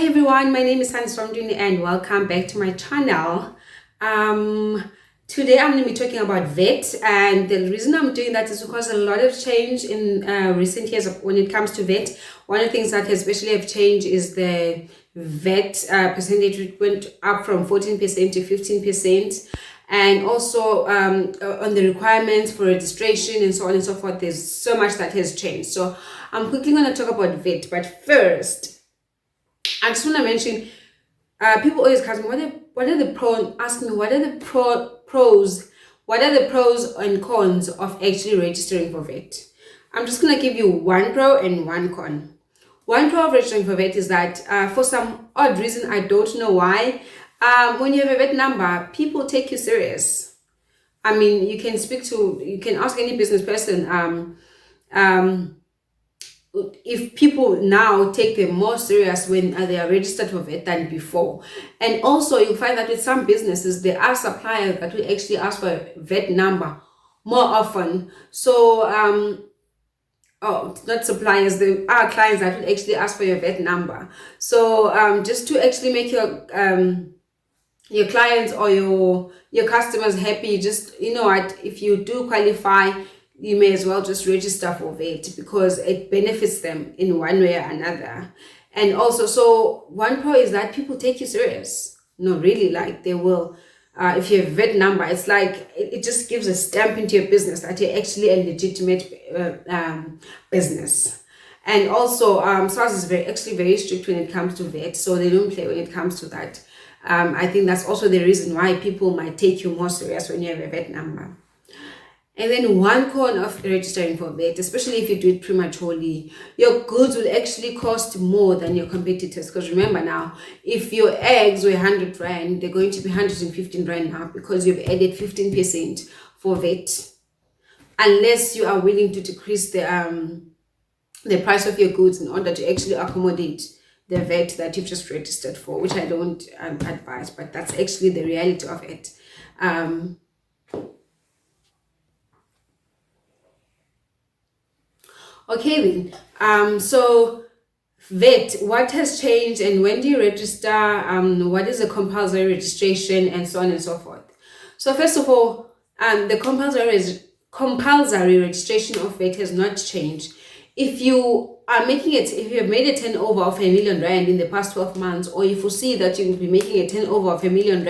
everyone, my name is Sandiswa Mntwini and welcome back to my channel. Today I'm going to be talking about VAT, and the reason I'm doing that is because a lot of change in recent years when it comes to VAT. One of the things that especially have changed is the VAT percentage, which went up from 14% to 15%, and also on the requirements for registration and so on and so forth. There's so much that has changed. So I'm quickly going to talk about VAT, but first I just want to mention, people always ask me, what are the pros and cons of actually registering for VAT? I'm just going to give you one pro and one con. One pro of registering for VAT is that for some odd reason, I don't know why, when you have a VAT number, people take you serious. I mean, you can ask any business person, if people now take them more serious when they are registered for VAT than before. And also you'll find that with some businesses, there are suppliers that will actually ask for a VAT number more often. So not suppliers, there are clients that will actually ask for your VAT number. So just to actually make your clients or your customers happy, just, you know what, if you do qualify, you may as well just register for VAT because it benefits them in one way or another. And also, so one pro is that people take you serious. No, really, like they will. If you have a VAT number, it's like it just gives a stamp into your business that you're actually a legitimate business. And also, SARS is actually very strict when it comes to VAT, so they don't play when it comes to that. I think that's also the reason why people might take you more serious when you have a VAT number. And then one con of registering for VAT, especially if you do it prematurely, your goods will actually cost more than your competitors. Because remember now, if your eggs were 100 Rand, they're going to be 115 Rand now because you've added 15% for VAT. Unless you are willing to decrease the price of your goods in order to actually accommodate the VAT that you've just registered for, which I don't advise, but that's actually the reality of it. Okay then, so VAT, what has changed and when do you register, what is the compulsory registration and so on and so forth. So first of all, the compulsory registration of VAT has not changed. If you have made a turnover of R1 million in the past 12 months, or you foresee that you will be making a turnover of R1 million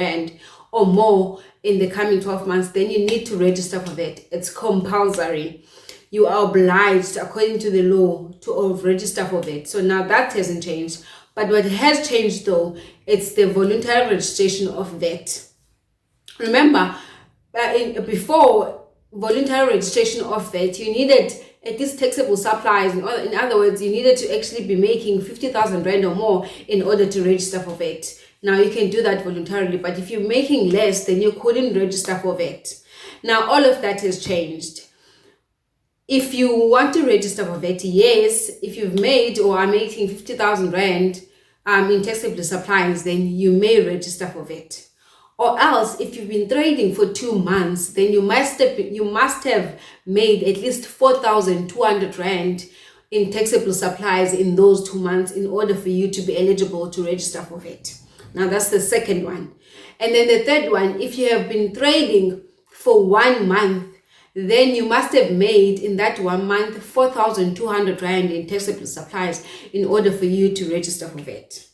or more in the coming 12 months, then you need to register for VAT. It's compulsory. You are obliged, according to the law, to register for VAT. So now that hasn't changed. But what has changed though, it's the voluntary registration of VAT. Remember, before voluntary registration of VAT, you needed at least taxable supplies. In other words, you needed to actually be making 50,000 Rand or more in order to register for VAT. Now you can do that voluntarily, but if you're making less, then you couldn't register for VAT. Now all of that has changed. If you want to register for VAT, yes, if you've made or are making 50,000 Rand in taxable supplies, then you may register for VAT. Or else, if you've been trading for 2 months, then you must have made at least 4,200 Rand in taxable supplies in those 2 months in order for you to be eligible to register for VAT. Now that's the second one. And then the third one, if you have been trading for 1 month, then you must have made in that 1 month 4,200 Rand in taxable supplies in order for you to register for VAT,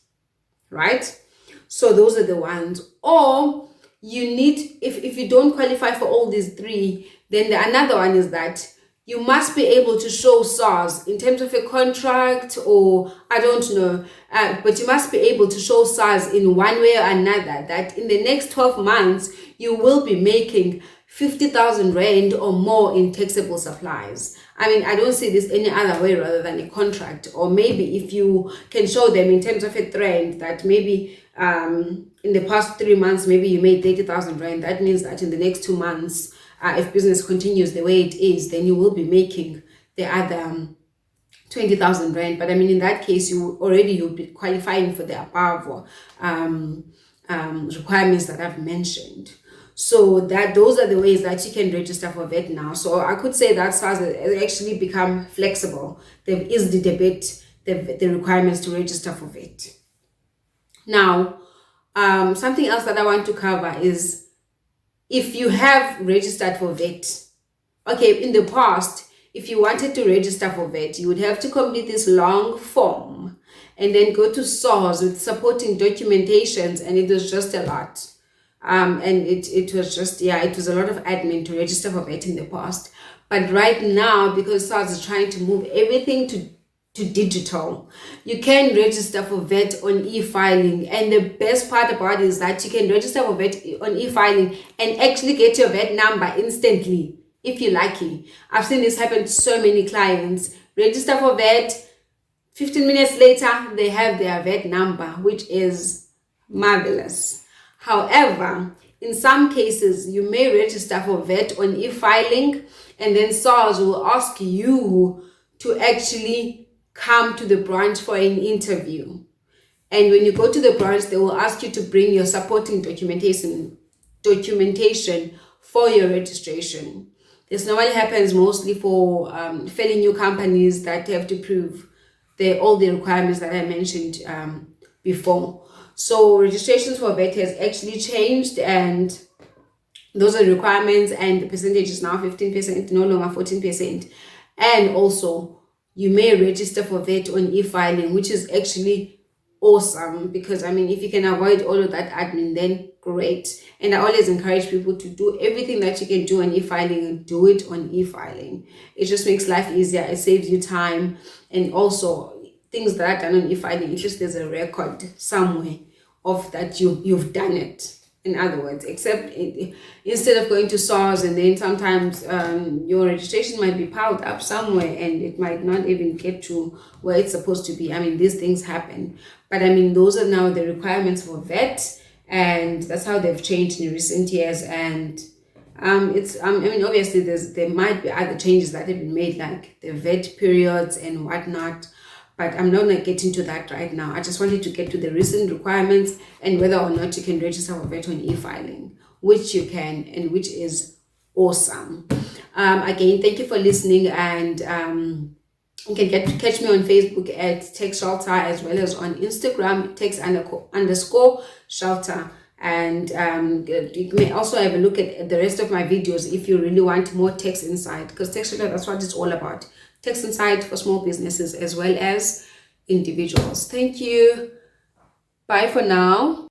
right? So those are the ones. Or you need, if you don't qualify for all these three, then another one is that you must be able to show SARS in terms of a contract, or I don't know, but you must be able to show SARS in one way or another that in the next 12 months you will be making 50,000 Rand or more in taxable supplies. I mean, I don't see this any other way rather than a contract. Or maybe if you can show them in terms of a trend that maybe in the past 3 months, maybe you made 30,000 Rand. That means that in the next 2 months, if business continues the way it is, then you will be making the other 20,000 Rand. But I mean, in that case, you'll be qualifying for the above requirements that I've mentioned. So those are the ways that you can register for VAT now. So I could say that SARS has actually become flexible. They've eased the requirements to register for VAT. Now, something else that I want to cover is if you have registered for VAT. Okay, in the past, if you wanted to register for VAT, you would have to complete this long form and then go to SARS with supporting documentations, and it was just a lot. And it was just, yeah, it was a lot of admin to register for VAT in the past. But right now, because SARS is trying to move everything to digital, you can register for VAT on e-filing. And the best part about it is that you can register for VAT on e-filing and actually get your VAT number instantly if you're lucky. I've seen this happen to so many clients. Register for VAT, 15 minutes later, they have their VAT number, which is marvelous. However, in some cases, you may register for VAT on e-filing, and then SARS will ask you to actually come to the branch for an interview. And when you go to the branch, they will ask you to bring your supporting documentation for your registration. This normally happens mostly for fairly new companies that have to prove all the requirements that I mentioned before. So registrations for VAT has actually changed, and those are the requirements, and the percentage is now 15%, no longer 14%. And also, you may register for VAT on e-filing, which is actually awesome, because I mean, if you can avoid all of that admin, then great. And I always encourage people to do everything that you can do on e-filing, and do it on e-filing. It just makes life easier, it saves you time, and also things that are done on e-filing, at least there's a record somewhere of that you've done it. In other words, except instead of going to SARS, and then sometimes your registration might be piled up somewhere and it might not even get to where it's supposed to be. I mean, these things happen. But I mean, those are now the requirements for VAT, and that's how they've changed in recent years. And it's I mean, obviously there might be other changes that have been made, like the VAT periods and whatnot. But I'm not going to get into that right now. I just wanted to get to the recent requirements and whether or not you can register for VAT on e-filing, which you can, and which is awesome. Again, thank you for listening, and you can catch me on Facebook at Taxshelter, as well as on Instagram, Tax_shelter. And you may also have a look at the rest of my videos if you really want more tax insight, because Taxshelter, that's what it's all about. Tax insight for small businesses as well as individuals. Thank you. Bye for now.